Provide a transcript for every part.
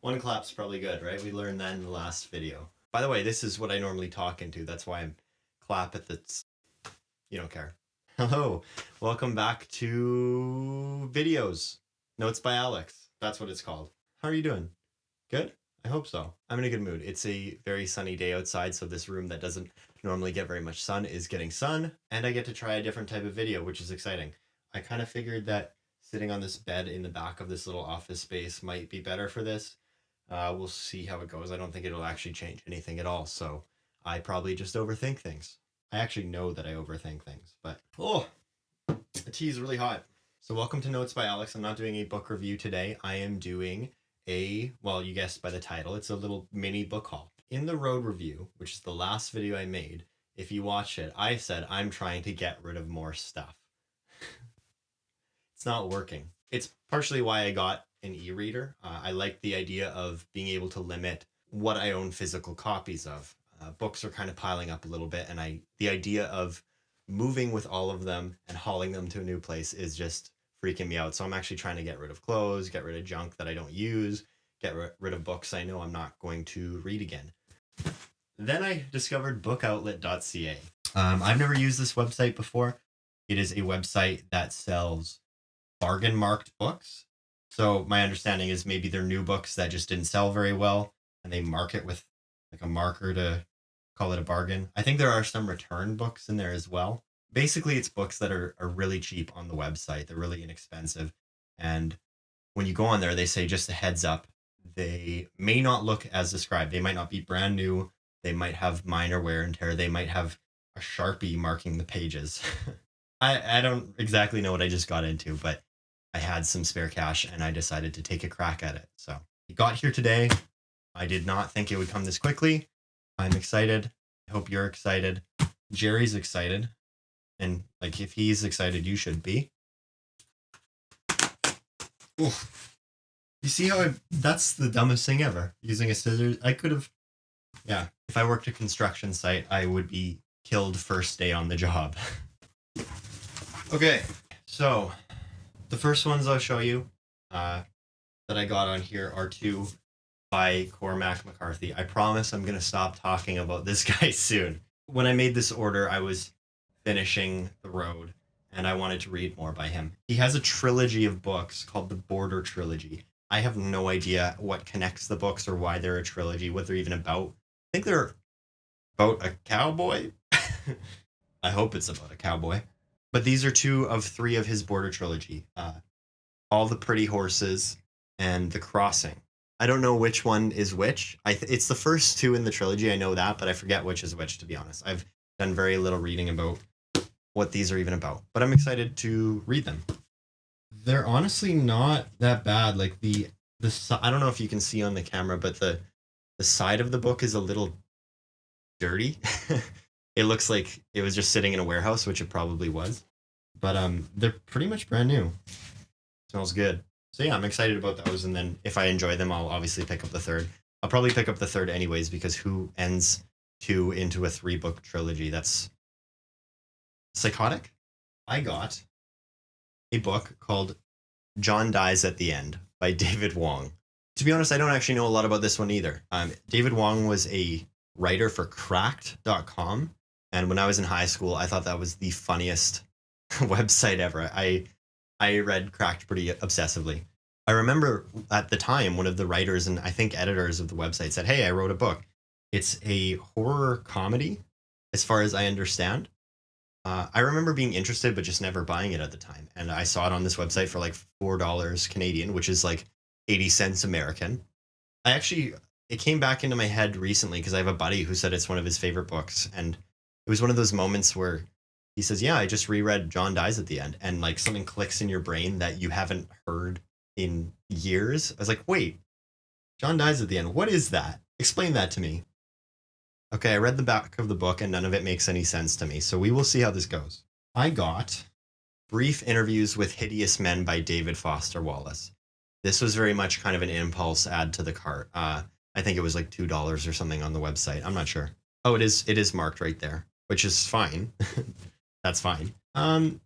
One clap's probably good, right? We learned that in the last video. By the way, this is what I normally talk into. That's why I'm clap at the... You don't care. Hello. Welcome back to videos. Notes by Alex. That's what it's called. How are you doing? Good? I hope so. I'm in a good mood. It's a very sunny day outside, so this room that doesn't normally get very much sun is getting sun, and I get to try a different type of video, which is exciting. I kind of figured that sitting on this bed in the back of this little office space might be better for this. We'll see how it goes. I don't think it'll actually change anything at all, so I probably just overthink things. I actually know that I overthink things, but the tea is really hot. So welcome to Notes by Alex. I'm not doing a book review today. I am doing well, you guessed by the title, it's a little mini book haul. In the road review, which is the last video I made, if you watch it, I said I'm trying to get rid of more stuff. It's not working. It's partially why I got an e-reader. I like the idea of being able to limit what I own physical copies of. Books are kind of piling up a little bit, and the idea of moving with all of them and hauling them to a new place is just freaking me out. So I'm actually trying to get rid of clothes, get rid of junk that I don't use, get rid of books I know I'm not going to read again. Then I discovered bookoutlet.ca. I've never used this website before. It is a website that sells bargain marked books. So my understanding is maybe they're new books that just didn't sell very well, and they mark it with like a marker to call it a bargain. I think there are some return books in there as well. Basically, it's books that are really cheap on the website. They're really inexpensive. And when you go on there, they say just a heads up, they may not look as described. They might not be brand new. They might have minor wear and tear. They might have a Sharpie marking the pages. I don't exactly know what I just got into, but I had some spare cash and I decided to take a crack at it. So it got here today. I did not think it would come this quickly. I'm excited. I hope you're excited. Jerry's excited. And like, if he's excited, you should be. Oof. You see how that's the dumbest thing ever. Using a scissors. I could have, yeah. If I worked a construction site, I would be killed first day on the job. Okay, so the first ones I'll show you that I got on here are two by Cormac McCarthy. I promise I'm going to stop talking about this guy soon. When I made this order, I was finishing The Road, and I wanted to read more by him. He has a trilogy of books called the Border Trilogy. I have no idea what connects the books or why they're a trilogy, what they're even about. I think they're about a cowboy. I hope it's about a cowboy. But these are two of three of his Border Trilogy. All the Pretty Horses and The Crossing. I don't know which one is which. It's the first two in the trilogy, I know that, but I forget which is which, to be honest. I've done very little reading about what these are even about, but I'm excited to read them. They're honestly not that bad. Like I don't know if you can see on the camera, but the side of the book is a little dirty. It looks like it was just sitting in a warehouse, which it probably was. But they're pretty much brand new. Smells good. So yeah, I'm excited about those. And then if I enjoy them, I'll obviously pick up the third. I'll probably pick up the third anyways, because who ends two into a 3-book trilogy? That's psychotic. I got a book called John Dies at the End by David Wong. To be honest, I don't actually know a lot about this one either. David Wong was a writer for cracked.com. And when I was in high school, I thought that was the funniest website ever. I read Cracked pretty obsessively. I remember at the time, one of the writers and I think editors of the website said, "Hey, I wrote a book. It's a horror comedy, as far as I understand." I remember being interested, but just never buying it at the time. And I saw it on this website for like $4 Canadian, which is like 80 cents American. It came back into my head recently because I have a buddy who said it's one of his favorite books. And it was one of those moments where he says, "Yeah, I just reread John Dies at the End." And like something clicks in your brain that you haven't heard in years. I was like, wait, John Dies at the End. What is that? Explain that to me. Okay, I read the back of the book and none of it makes any sense to me. So we will see how this goes. I got Brief Interviews with Hideous Men by David Foster Wallace. This was very much kind of an impulse add to the cart. I think it was like $2 or something on the website. I'm not sure. Oh, it is marked right there, which is fine. That's fine.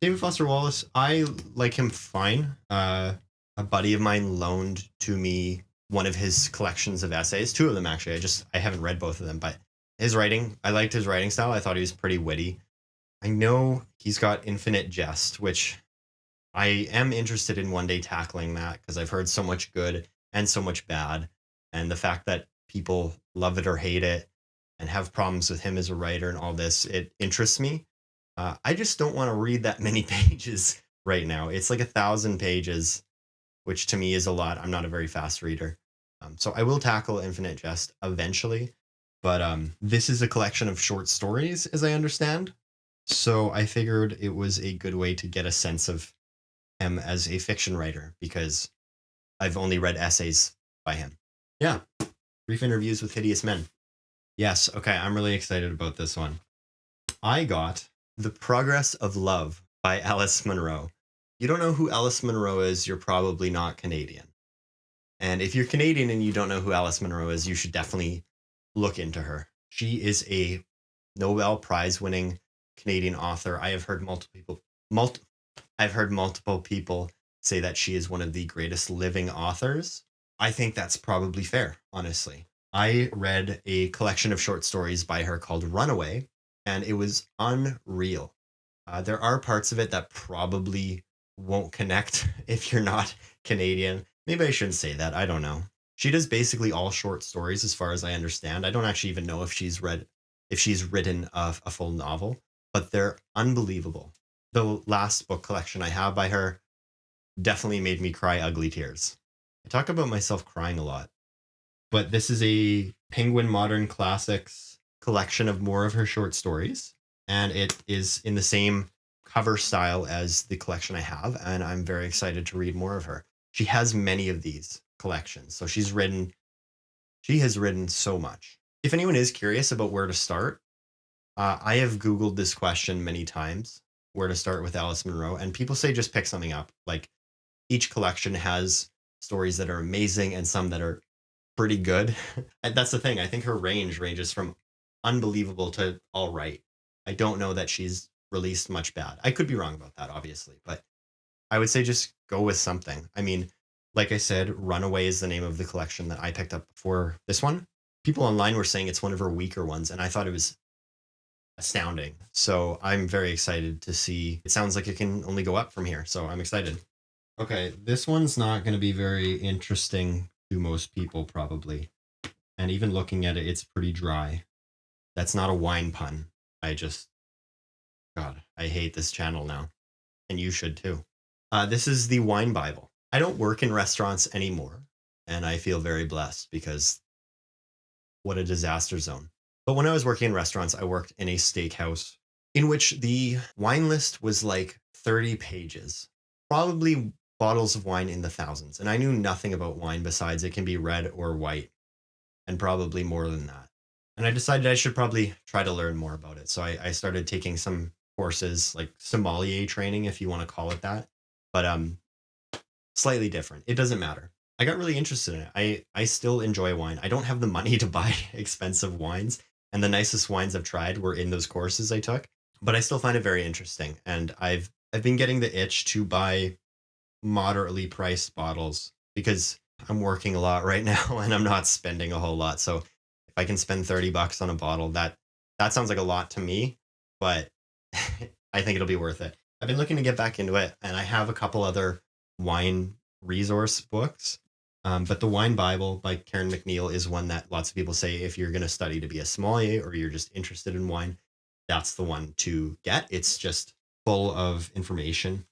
David Foster Wallace, I like him fine. A buddy of mine loaned to me one of his collections of essays, two of them actually. I haven't read both of them, but his writing, I liked his writing style. I thought he was pretty witty. I know he's got Infinite Jest, which I am interested in one day tackling that because I've heard so much good and so much bad. And the fact that people love it or hate it and have problems with him as a writer and all this, it interests me. I just don't want to read that many pages right now. It's like 1,000 pages, which to me is a lot. I'm not a very fast reader. So I will tackle Infinite Jest eventually. But this is a collection of short stories, as I understand. So I figured it was a good way to get a sense of him as a fiction writer because I've only read essays by him. Yeah. Brief Interviews with Hideous Men. Yes. Okay. I'm really excited about this one. I got The Progress of Love by Alice Munro. You don't know who Alice Munro is, you're probably not Canadian. And if you're Canadian and you don't know who Alice Munro is, you should definitely look into her. She is a Nobel Prize winning Canadian author. I have heard multiple people say that she is one of the greatest living authors. I think that's probably fair, honestly. I read a collection of short stories by her called Runaway, and it was unreal. There are parts of it that probably won't connect if you're not Canadian. Maybe I shouldn't say that. I don't know. She does basically all short stories as far as I understand. I don't actually even know if she's written a full novel, but they're unbelievable. The last book collection I have by her definitely made me cry ugly tears. I talk about myself crying a lot, but this is a Penguin Modern Classics collection of more of her short stories, and it is in the same cover style as the collection I have, and I'm very excited to read more of her. She has many of these collections, so she has written so much. If anyone is curious about where to start, I have Googled this question many times, where to start with Alice Munro, and people say just pick something up. Like, each collection has stories that are amazing and some that are pretty good. And that's the thing. I think her ranges from unbelievable to all right. I don't know that she's released much bad. I could be wrong about that, obviously, but I would say just go with something. I mean, like I said, Runaway is the name of the collection that I picked up for this one. People online were saying it's one of her weaker ones, and I thought it was astounding. So I'm very excited to see. It sounds like it can only go up from here, so I'm excited. Okay, this one's not going to be very interesting to most people, probably. And even looking at it, it's pretty dry. That's not a wine pun. God, I hate this channel now. And you should too. This is the Wine Bible. I don't work in restaurants anymore, and I feel very blessed because what a disaster zone. But when I was working in restaurants, I worked in a steakhouse in which the wine list was like 30 pages, probably bottles of wine in the thousands. And I knew nothing about wine besides it can be red or white, and probably more than that. And I decided I should probably try to learn more about it. So I started taking some courses, like sommelier training, if you want to call it that. But slightly different. It doesn't matter. I got really interested in it. I still enjoy wine. I don't have the money to buy expensive wines, and the nicest wines I've tried were in those courses I took. But I still find it very interesting, and I've been getting the itch to buy moderately priced bottles because I'm working a lot right now and I'm not spending a whole lot. So if I can spend $30 on a bottle, that sounds like a lot to me, but I think it'll be worth it. I've been looking to get back into it, and I have a couple other wine resource books. But the Wine Bible by Karen McNeil is one that lots of people say if you're going to study to be a sommelier or you're just interested in wine, that's the one to get. It's just full of information.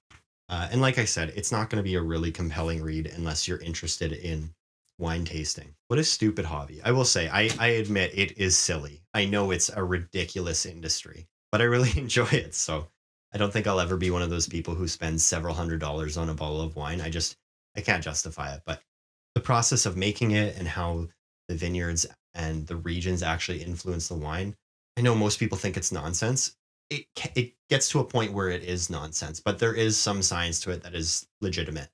And like I said, it's not going to be a really compelling read unless you're interested in wine tasting. What a stupid hobby. I will say, I admit it is silly. I know it's a ridiculous industry, but I really enjoy it. So I don't think I'll ever be one of those people who spends several $100s on a bottle of wine. I can't justify it. But the process of making it and how the vineyards and the regions actually influence the wine, I know most people think it's nonsense. It gets to a point where it is nonsense, but there is some science to it that is legitimate.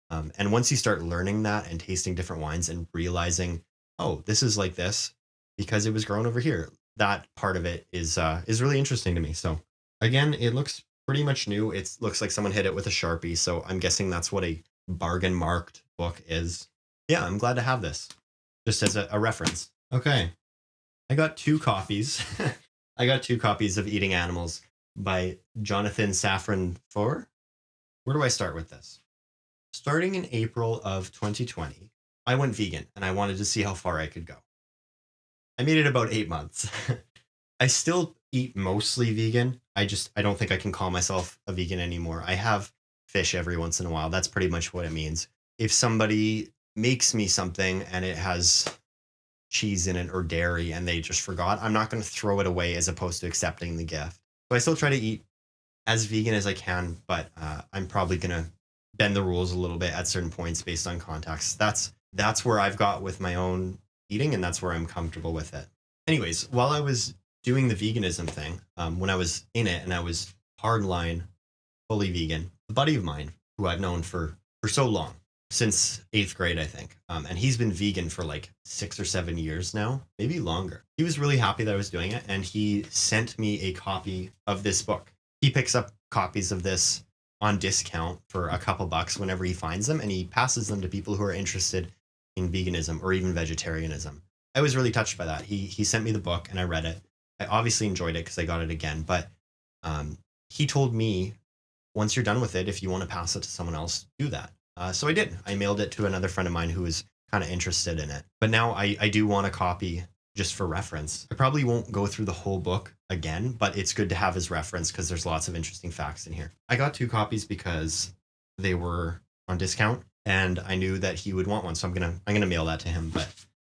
And once you start learning that and tasting different wines and realizing, oh, this is like this because it was grown over here, that part of it is really interesting to me. So again, it looks pretty much new. It looks like someone hit it with a Sharpie. So I'm guessing that's what a bargain marked book is. yeah, I'm glad to have this just as a reference. Okay. I got two copies. I got two copies of Eating Animals by Jonathan Safran Foer. Where do I start with this? Starting in April of 2020, I went vegan and I wanted to see how far I could go. I made it about 8 months. I still eat mostly vegan. I don't think I can call myself a vegan anymore. I have fish every once in a while. That's pretty much what it means. If somebody makes me something and it has cheese in it or dairy and they just forgot, I'm not going to throw it away as opposed to accepting the gift. So I still try to eat as vegan as I can, but I'm probably going to bend the rules a little bit at certain points based on context. That's where I've got with my own eating, and that's where I'm comfortable with it. Anyways, while I was doing the veganism thing, when I was in it and I was hardline, fully vegan, a buddy of mine who I've known for so long, since 8th grade, I think. And he's been vegan for like 6 or 7 years now, maybe longer. He was really happy that I was doing it, and he sent me a copy of this book. He picks up copies of this on discount for a couple bucks whenever he finds them, and he passes them to people who are interested in veganism or even vegetarianism. I was really touched by that. He sent me the book and I read it. I obviously enjoyed it because I got it again, but he told me, once you're done with it, if you want to pass it to someone else, do that. So I did. I mailed it to another friend of mine who was kind of interested in it. But now I do want a copy just for reference. I probably won't go through the whole book again, but it's good to have as reference because there's lots of interesting facts in here. I got 2 copies because they were on discount and I knew that he would want one. So I'm gonna mail that to him. But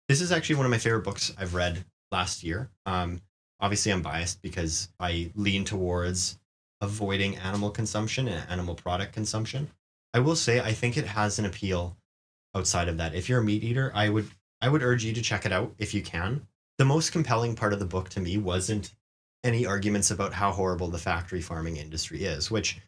this is actually one of my favorite books I've read last year. Obviously I'm biased because I lean towards avoiding animal consumption and animal product consumption. I will say I think it has an appeal outside of that. If you're a meat eater, I would urge you to check it out if you can. The most compelling part of the book to me wasn't any arguments about how horrible the factory farming industry is, which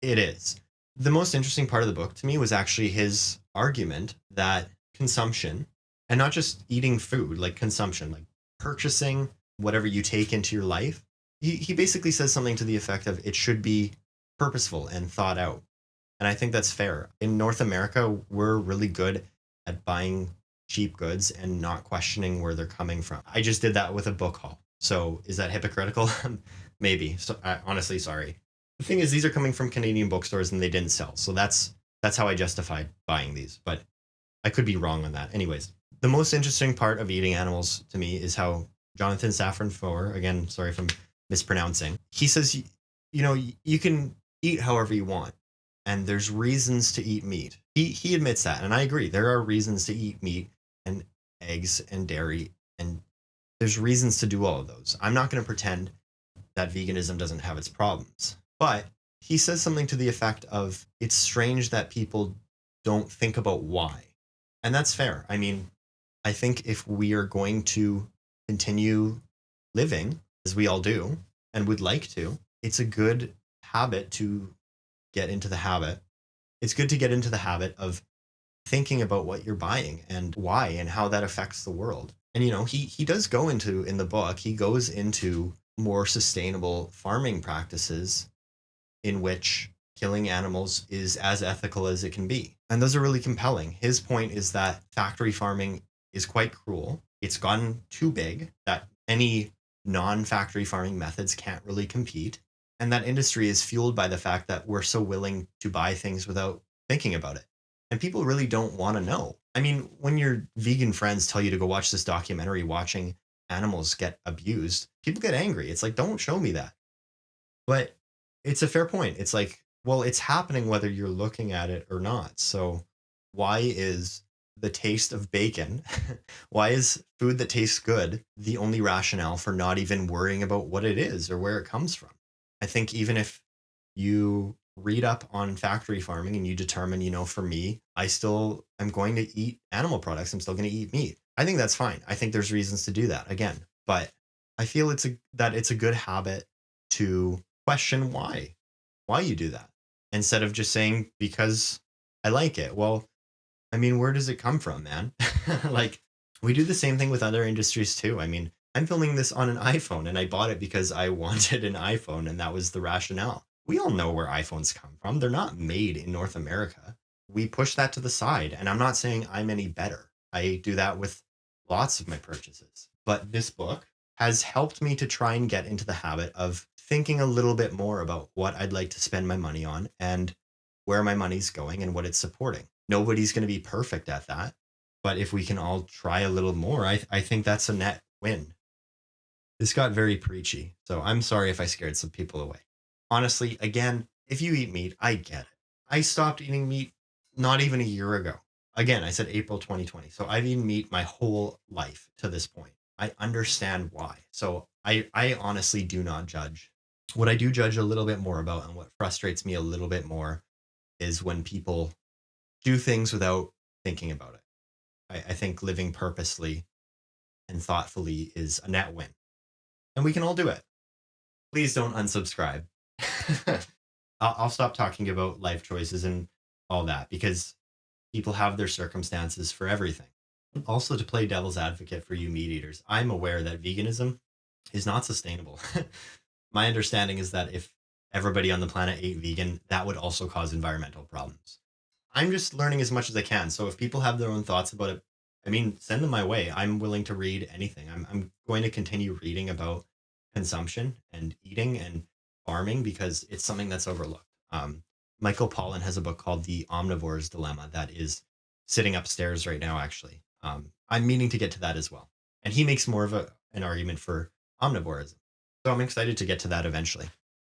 it is. The most interesting part of the book to me was actually his argument that consumption, and not just eating food, like consumption, like purchasing whatever you take into your life, he basically says something to the effect of it should be purposeful and thought out. And I think that's fair. In North America, we're really good at buying cheap goods and not questioning where they're coming from. I just did that with a book haul. So is that hypocritical? Maybe. So honestly, sorry. The thing is, these are coming from Canadian bookstores and they didn't sell. So that's how I justified buying these. But I could be wrong on that. Anyways, the most interesting part of Eating Animals to me is how Jonathan Safran Foer, again, sorry if I'm mispronouncing, he says, you can eat however you want. And there's reasons to eat meat. He admits that, and I agree. There are reasons to eat meat and eggs and dairy, and there's reasons to do all of those. I'm not going to pretend that veganism doesn't have its problems. But he says something to the effect of, it's strange that people don't think about why. And that's fair. I mean, I think if we are going to continue living, as we all do, and would like to, it's a good habit to get into the habit. It's good to get into the habit of thinking about what you're buying and why and how that affects the world. And, he does go into, in the book, he goes into more sustainable farming practices in which killing animals is as ethical as it can be. And those are really compelling. His point is that factory farming is quite cruel. It's gotten too big that any non-factory farming methods can't really compete. And that industry is fueled by the fact that we're so willing to buy things without thinking about it. And people really don't want to know. I mean, when your vegan friends tell you to go watch this documentary watching animals get abused, people get angry. It's like, don't show me that. But it's a fair point. It's like, well, it's happening whether you're looking at it or not. So why is the taste of bacon, why is food that tastes good the only rationale for not even worrying about what it is or where it comes from? I think even if you read up on factory farming and you determine, for me, I'm going to eat animal products. I'm still going to eat meat. I think that's fine. I think there's reasons to do that again, but I feel it's a good habit to question why you do that instead of just saying because I like it. Well, I mean, where does it come from, man? Like, we do the same thing with other industries too. I mean, I'm filming this on an iPhone and I bought it because I wanted an iPhone and that was the rationale. We all know where iPhones come from. They're not made in North America. we push that to the side. And I'm not saying I'm any better. I do that with lots of my purchases. But this book has helped me to try and get into the habit of thinking a little bit more about what I'd like to spend my money on and where my money's going and what it's supporting. Nobody's going to be perfect at that. But if we can all try a little more, I think that's a net win. This got very preachy, so I'm sorry if I scared some people away. Honestly, again, if you eat meat, I get it. I stopped eating meat not even a year ago. Again, I said April 2020. So I've eaten meat my whole life to this point. I understand why. So I honestly do not judge. What I do judge a little bit more about and what frustrates me a little bit more is when people do things without thinking about it. I think living purposely and thoughtfully is a net win. And we can all do it. Please don't unsubscribe. I'll stop talking about life choices and all that because people have their circumstances for everything. Also, to play devil's advocate for you meat eaters, I'm aware that veganism is not sustainable. My understanding is that if everybody on the planet ate vegan, that would also cause environmental problems. I'm just learning as much as I can. So if people have their own thoughts about it, I mean, send them my way. I'm willing to read anything. I'm going to continue reading about consumption and eating and farming because it's something that's overlooked. Michael Pollan has a book called The Omnivore's Dilemma that is sitting upstairs right now, actually. I'm meaning to get to that as well. And he makes more of an argument for omnivorism. So I'm excited to get to that eventually.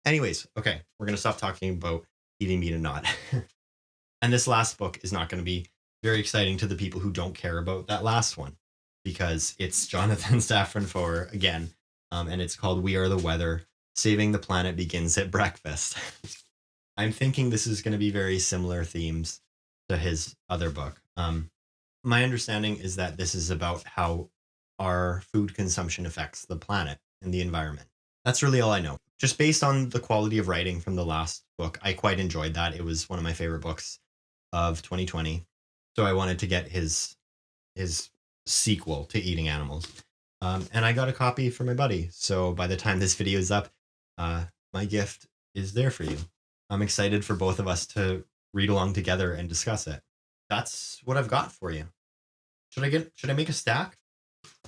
Anyways, okay, we're going to stop talking about eating meat and not. And this last book is not going to be very exciting to the people who don't care about that last one because it's Jonathan Safran Foer again. And it's called We Are the Weather. Saving the Planet Begins at Breakfast. I'm thinking this is going to be very similar themes to his other book. My understanding is that this is about how our food consumption affects the planet and the environment. That's really all I know. Just based on the quality of writing from the last book, I quite enjoyed that. It was one of my favorite books of 2020. So I wanted to get his sequel to Eating Animals. And I got a copy for my buddy. So by the time this video is up, my gift is there for you. I'm excited for both of us to read along together and discuss it. That's what I've got for you. Should I make a stack?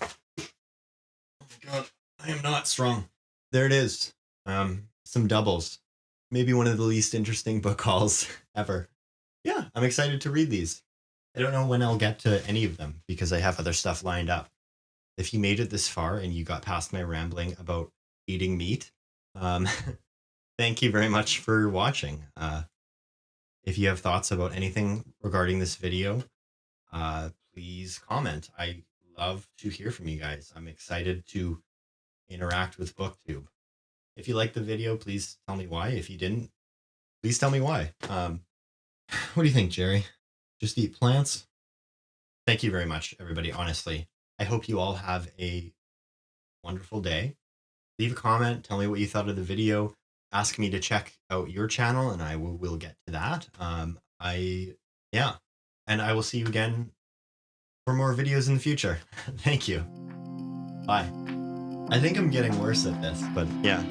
Oh my God, I am not strong. There it is. Some doubles. Maybe one of the least interesting book hauls ever. Yeah, I'm excited to read these. I don't know when I'll get to any of them because I have other stuff lined up. If you made it this far and you got past my rambling about eating meat, thank you very much for watching. If you have thoughts about anything regarding this video, please comment. I love to hear from you guys. I'm excited to interact with booktube. If you liked the video, please tell me why. If you didn't, please tell me why. What do you think, Jerry? Just eat plants? Thank you very much, everybody. Honestly, I hope you all have a wonderful day. Leave a comment. Tell me what you thought of the video. Ask me to check out your channel, and I will get to that. And I will see you again for more videos in the future. Thank you. Bye. I think I'm getting worse at this, but yeah.